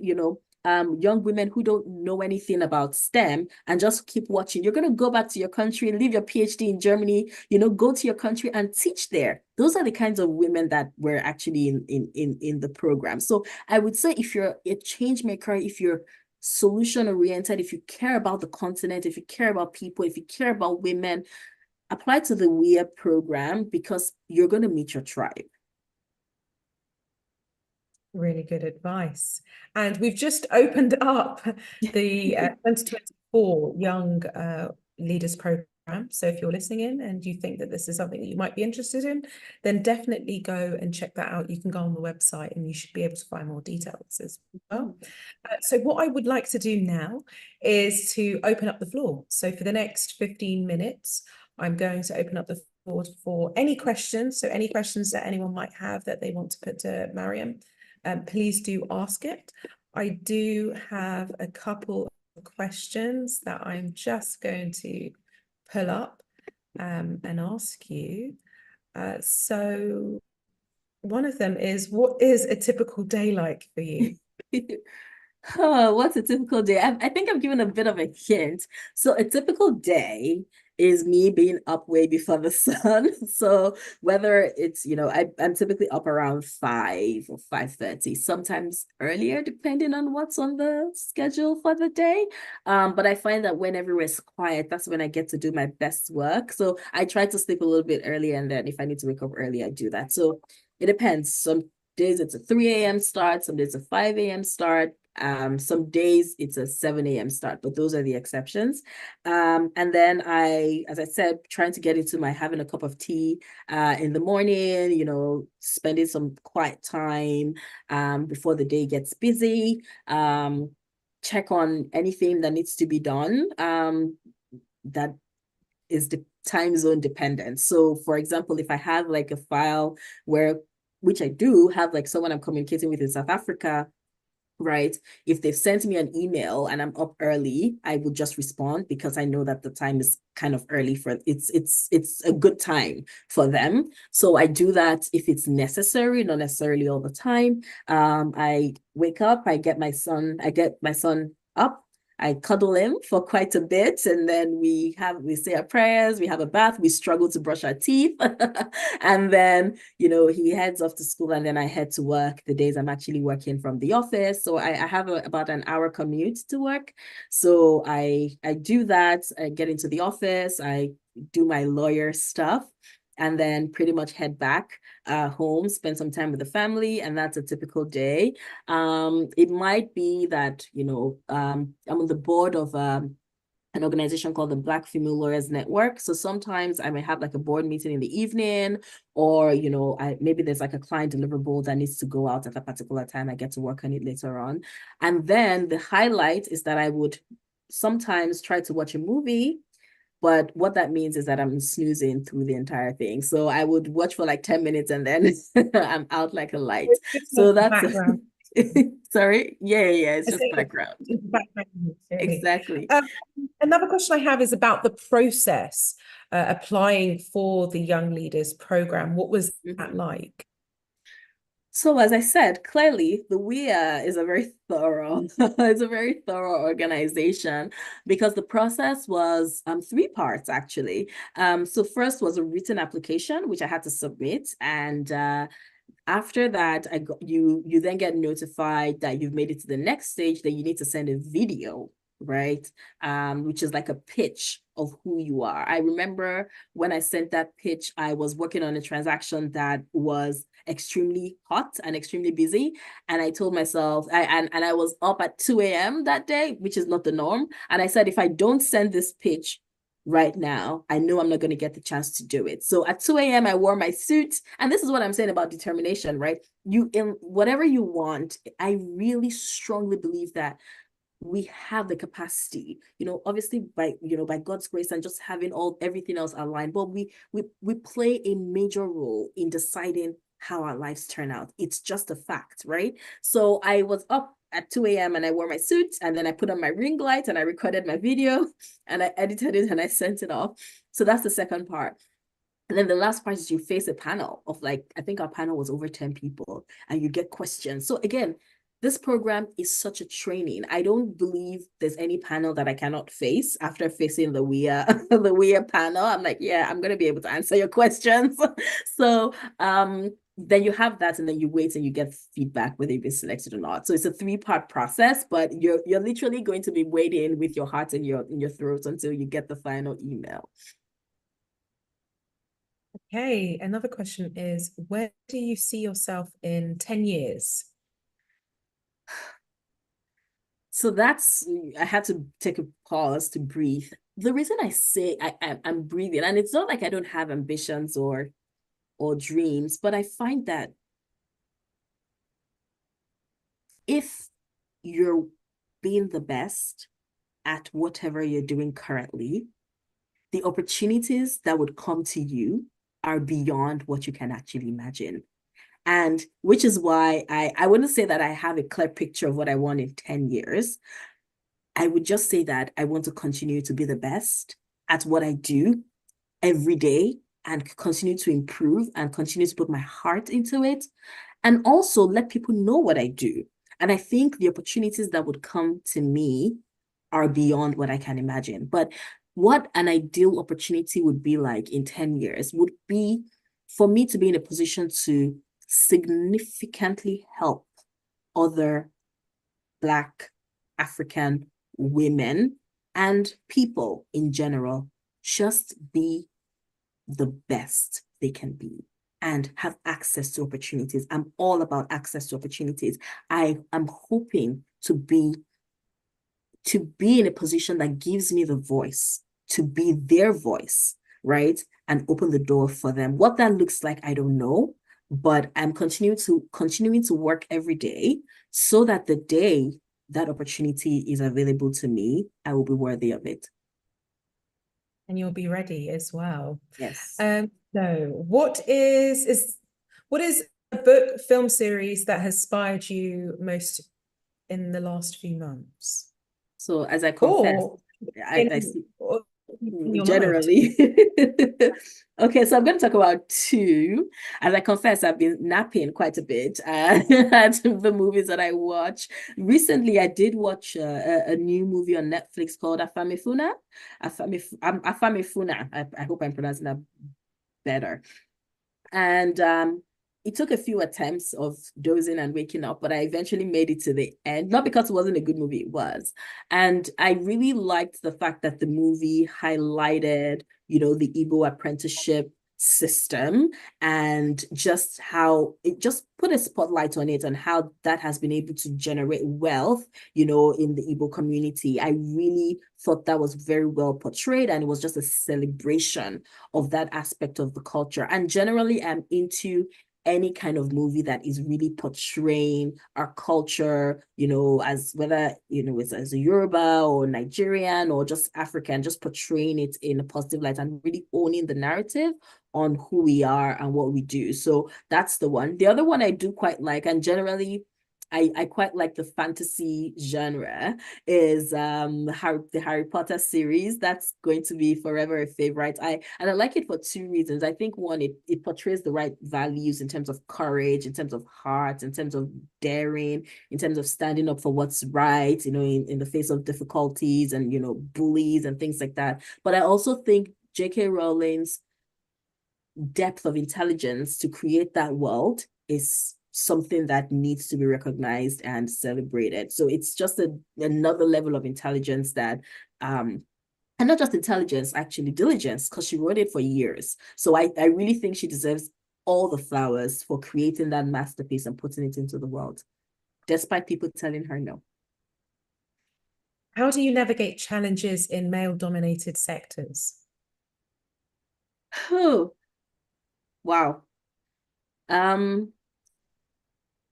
young women who don't know anything about STEM and just keep watching. You're going to go back to your country, leave your PhD in Germany, go to your country and teach there. Those are the kinds of women that were actually in the program. So I would say, if you're a change maker, if you're solution oriented, if you care about the continent, if you care about people, if you care about women, apply to the WIA program, because you're going to meet your tribe. Really good advice. And we've just opened up the 2024 Young Leaders Program. So if you're listening in and you think that this is something that you might be interested in, then definitely go and check that out. You can go on the website and you should be able to find more details as well. So what I would like to do now is to open up the floor. So for the next 15 minutes, I'm going to open up the floor for any questions. So any questions that anyone might have that they want to put to Mariam, please do ask it. I do have a couple of questions that I'm just going to pull up and ask you. So one of them is, what is a typical day like for you? Oh, what's a typical day? I think I've given a bit of a hint. So a typical day is me being up way before the sun. So whether it's, I'm typically up around 5 or 5:30, sometimes earlier, depending on what's on the schedule for the day. But I find that when everywhere's quiet, that's when I get to do my best work. So I try to sleep a little bit earlier, and then if I need to wake up early, I do that. So it depends. Some days it's a 3 a.m. start, some days a 5 a.m. start. Some days it's a 7 a.m. start, but those are the exceptions. And then as I said, trying to get into having a cup of tea in the morning, spending some quiet time before the day gets busy, check on anything that needs to be done that is the time zone dependent. So for example, if I have like a file where which I do have like someone I'm communicating with in South Africa, right? If they've sent me an email and I'm up early, I will just respond because I know that the time is kind of early for it's a good time for them. So I do that if it's necessary, not necessarily all the time. I wake up, I get my son up. I cuddle him for quite a bit, and then we say our prayers, we have a bath, we struggle to brush our teeth, and then he heads off to school, and then I head to work the days I'm actually working from the office. So I have about an hour commute to work. So I do that, I get into the office, I do my lawyer stuff, and then pretty much head back home, spend some time with the family, and that's a typical day. It might be that, I'm on the board of an organization called the Black Female Lawyers Network. So sometimes I may have like a board meeting in the evening, or, maybe there's like a client deliverable that needs to go out at a particular time. I get to work on it later on. And then the highlight is that I would sometimes try to watch a movie. But what that means is that I'm snoozing through the entire thing. So I would watch for like 10 minutes and then I'm out like a light. It's So like that's background. sorry. Yeah, it's I just say background. it's background. Really. Exactly. Another question I have is about the process applying for the Young Leaders Program. What was that like? So as I said, clearly the WIA is a very thorough, it's a very thorough organization, because the process was three parts actually. So first was a written application, which I had to submit, and after that, you then get notified that you've made it to the next stage, that you need to send a video, right? Which is like a pitch of who you are. I remember when I sent that pitch, I was working on a transaction that was extremely hot and extremely busy. And I told myself, I was up at 2 a.m. that day, which is not the norm. And I said, if I don't send this pitch right now, I know I'm not going to get the chance to do it. So at 2 a.m., I wore my suit. And this is what I'm saying about determination, right? In whatever you want, I really strongly believe that we have the capacity, obviously by God's grace and just having everything else aligned, but we play a major role in deciding how our lives turn out. It's just a fact, right? So I was up at 2 a.m. and I wore my suit, and then I put on my ring light and I recorded my video and I edited it and I sent it off. So that's the second part. And then the last part is you face a panel of I think our panel was over 10 people, and you get questions. So again, this program is such a training. I don't believe there's any panel that I cannot face after facing the WIA, the WIA panel. I'm like, yeah, I'm going to be able to answer your questions. So then you have that, and then you wait and you get feedback whether you've been selected or not. So it's a three-part process, but you're literally going to be waiting with your heart in your throat until you get the final email. Okay, another question is, where do you see yourself in 10 years? So I had to take a pause to breathe. The reason I say I'm breathing, and it's not like I don't have ambitions or dreams, but I find that if you're being the best at whatever you're doing currently, the opportunities that would come to you are beyond what you can actually imagine. And which is why I wouldn't say that I have a clear picture of what I want in 10 years. I would just say that I want to continue to be the best at what I do every day, and continue to improve and continue to put my heart into it, and also let people know what I do. And I think the opportunities that would come to me are beyond what I can imagine. But what an ideal opportunity would be like in 10 years would be for me to be in a position to significantly help other Black, African women and people in general just be the best they can be and have access to opportunities. I'm all about access to opportunities. I am hoping to be in a position that gives me the voice to be their voice, right? And open the door for them. What that looks like, I don't know, but I'm continuing to work every day so that the day that opportunity is available to me, I will be worthy of it. And you'll be ready as well. Yes. So what is book, film series that has inspired you most in the last few months? So as I confess, Or I see. or in your mind? Generally. Okay, so I'm going to talk about two. As I confess, I've been napping quite a bit at the movies that I watch. Recently, I did watch a new movie on Netflix called Afamefuna. Afamefuna. I hope I'm pronouncing that better. And it took a few attempts of dozing and waking up, but I eventually made it to the end. Not because it wasn't a good movie, it was. And I really liked the fact that the movie highlighted, the Igbo apprenticeship system and just how it just put a spotlight on it and how that has been able to generate wealth, in the Igbo community. I really thought that was very well portrayed, and it was just a celebration of that aspect of the culture. And generally, I'm into any kind of movie that is really portraying our culture, as whether, it's as a Yoruba or Nigerian or just African, just portraying it in a positive light and really owning the narrative on who we are and what we do. So that's the one. The other one I do quite like, and generally I quite like the fantasy genre, is the Harry Potter series. That's going to be forever a favorite. I like it for two reasons. I think one, it portrays the right values in terms of courage, in terms of heart, in terms of daring, in terms of standing up for what's right, in the face of difficulties and bullies and things like that. But I also think J.K. Rowling's depth of intelligence to create that world is something that needs to be recognized and celebrated. So it's just another level of intelligence that and not just intelligence, actually diligence, because she wrote it for years. So I really think she deserves all the flowers for creating that masterpiece and putting it into the world, despite people telling her no. How do you navigate challenges in male-dominated sectors? Oh, wow.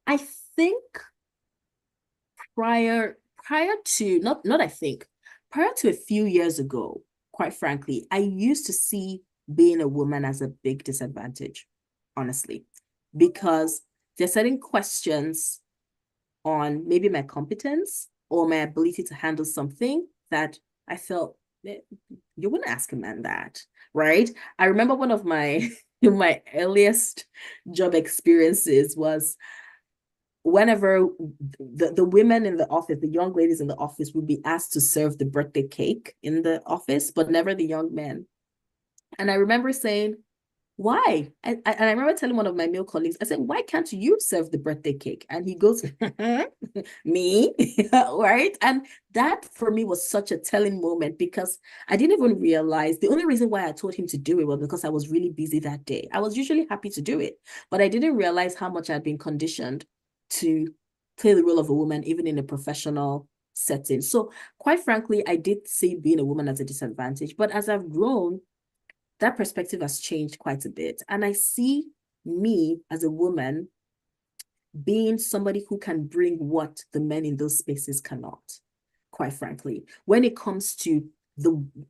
I think prior to not I think prior to a few years ago, quite frankly, I used to see being a woman as a big disadvantage, honestly, because there's certain questions on maybe my competence or my ability to handle something that I felt you wouldn't ask a man that, right? I remember one of my my earliest job experiences was whenever the women in the office, the young ladies in the office would be asked to serve the birthday cake in the office, but never the young men. And I remember saying, why? And I remember telling one of my male colleagues, I said, why can't you serve the birthday cake? And he goes, me, right? And that for me was such a telling moment because I didn't even realize the only reason why I told him to do it was because I was really busy that day. I was usually happy to do it, but I didn't realize how much I'd been conditioned to play the role of a woman, even in a professional setting. So quite frankly, I did see being a woman as a disadvantage, but as I've grown, that perspective has changed quite a bit. And I see me as a woman being somebody who can bring what the men in those spaces cannot, quite frankly. When it comes to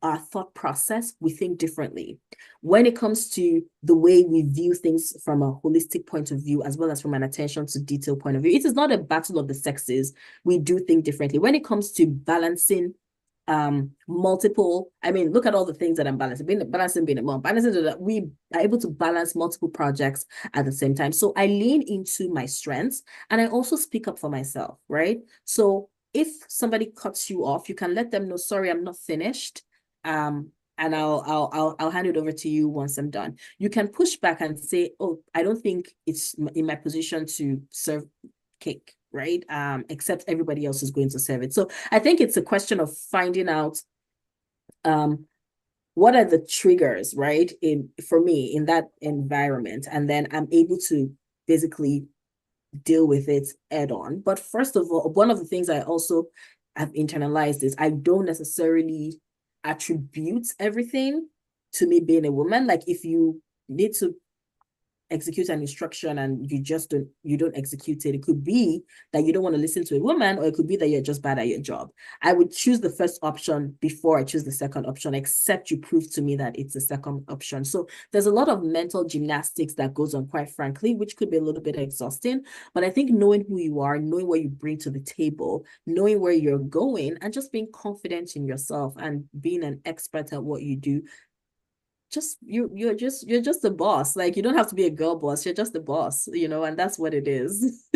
our thought process, we think differently. When it comes to the way we view things from a holistic point of view, as well as from an attention to detail point of view, it is not a battle of the sexes. We do think differently. When it comes to balancing multiple, look at all the things that I'm balancing being a mom, balancing so that we are able to balance multiple projects at the same time. So I lean into my strengths and I also speak up for myself, right? So if somebody cuts you off, you can let them know, sorry, I'm not finished, and I'll hand it over to you once I'm done. You can push back and say, oh, I don't think it's in my position to serve cake, right? Except everybody else is going to serve it. So I think it's a question of finding out what are the triggers, right? For me in that environment, and then I'm able to basically deal with it head on. But first of all, one of the things I also have internalized is I don't necessarily attribute everything to me being a woman. Like if you need to execute an instruction and you don't execute it. It could be that you don't want to listen to a woman, or it could be that you're just bad at your job. I would choose the first option before I choose the second option, except you prove to me that it's the second option. So there's a lot of mental gymnastics that goes on, quite frankly, which could be a little bit exhausting. But I think knowing who you are, knowing what you bring to the table, knowing where you're going, and just being confident in yourself and being an expert at what you do, you're just the boss. Like, you don't have to be a girl boss, you're just the boss, and that's what it is.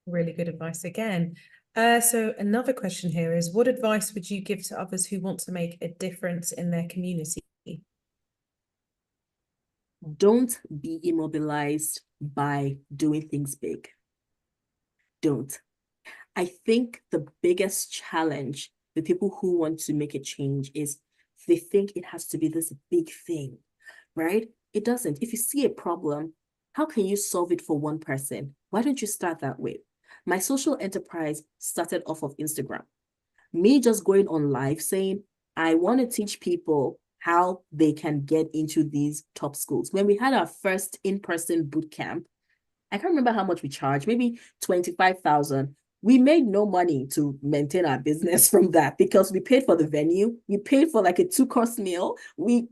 Really good advice again. So another question here is, what advice would you give to others who want to make a difference in their community? Don't be immobilized by doing things big. Don't. I think the biggest challenge with people who want to make a change is they think it has to be this big thing, right? It doesn't. If you see a problem, how can you solve it for one person? Why don't you start that way? My social enterprise started off of Instagram. Me just going on live saying, I want to teach people how they can get into these top schools. When we had our first in-person boot camp, I can't remember how much we charged, maybe 25,000. We made no money to maintain our business from that, because we paid for the venue. We paid for like a 2-course meal. We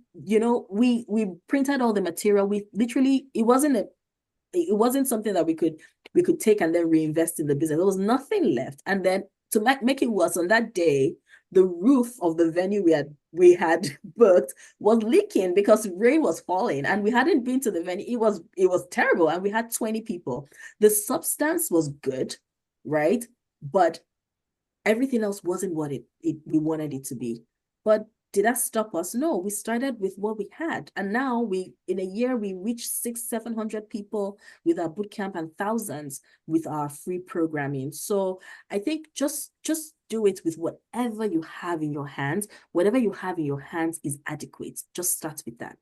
printed all the material. We literally, it wasn't something that we could take and then reinvest in the business. There was nothing left. And then to make it worse, on that day, the roof of the venue we had booked was leaking because rain was falling, and we hadn't been to the venue. It was terrible, and we had 20 people. The substance was good, right? But everything else wasn't what we wanted it to be. But did that stop us? No, we started with what we had. And now in a year, we reached 600-700 people with our bootcamp, and thousands with our free programming. So I think just do it with whatever you have in your hands. Whatever you have in your hands is adequate. Just start with that.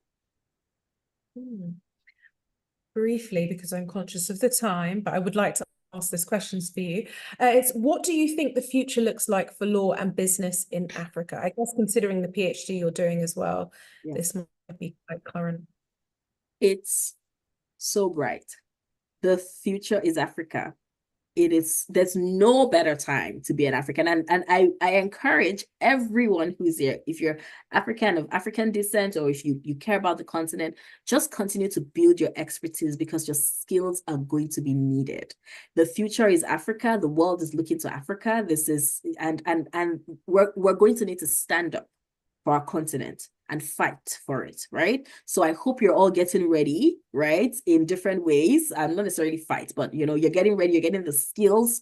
Briefly, because I'm conscious of the time, but I would like to ask this question for you. It's, what do you think the future looks like for law and business in Africa? I guess considering the PhD you're doing as well, this might be quite current. It's so bright. The future is Africa. There's no better time to be an African. And I encourage everyone who's here, if you're African, of African descent, or if you care about the continent, just continue to build your expertise, because your skills are going to be needed. The future is Africa. The world is looking to Africa. And we're going to need to stand up for our continent and fight for it, right? So I hope you're all getting ready, right? In different ways. Not necessarily fight, but you're getting ready, you're getting the skills,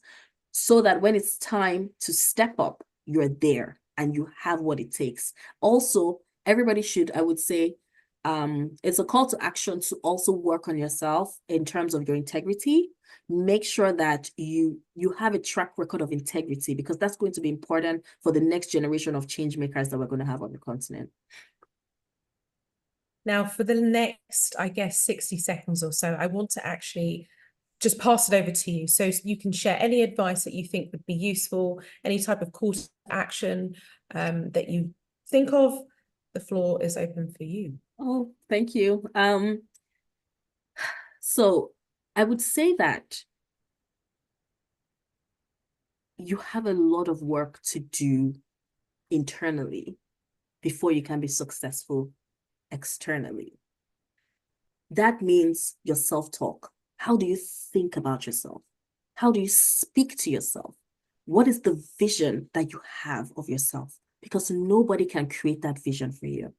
so that when it's time to step up, you're there and you have what it takes. Also, everybody should, I would say, it's a call to action to also work on yourself in terms of your integrity. Make sure that you have a track record of integrity, because that's going to be important for the next generation of change makers that we're going to have on the continent. Now, for the next, I guess, 60 seconds or so, I want to actually just pass it over to you, so you can share any advice that you think would be useful, any type of call to action that you think of. The floor is open for you. Oh, thank you. So I would say that you have a lot of work to do internally before you can be successful externally. That means your self-talk. How do you think about yourself? How do you speak to yourself? What is the vision that you have of yourself? Because nobody can create that vision for you.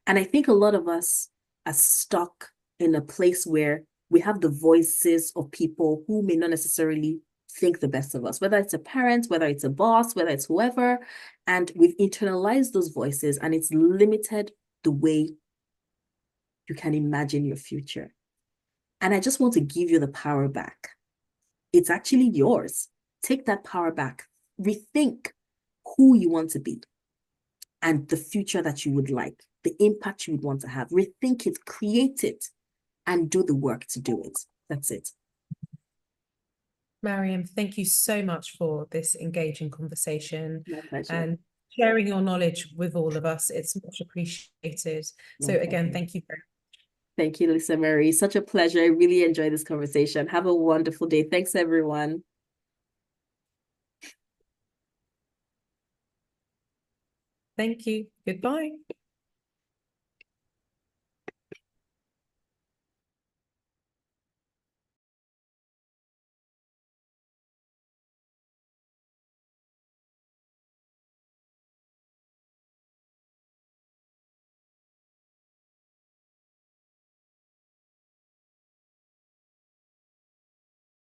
And I think a lot of us are stuck in a place where we have the voices of people who may not necessarily think the best of us, whether it's a parent, whether it's a boss, whether it's whoever, and we've internalized those voices, and it's limited the way you can imagine your future. And I just want to give you the power back. It's actually yours. Take that power back. Rethink who you want to be and the future that you would like, the impact you would want to have. Rethink it, create it, and do the work to do it. That's it. Mariam, thank you so much for this engaging conversation. My pleasure. And sharing your knowledge with all of us. It's much appreciated. So again, thank you very much. Thank you, Lisa-Marie. Such a pleasure. I really enjoyed this conversation. Have a wonderful day. Thanks, everyone. Thank you. Goodbye.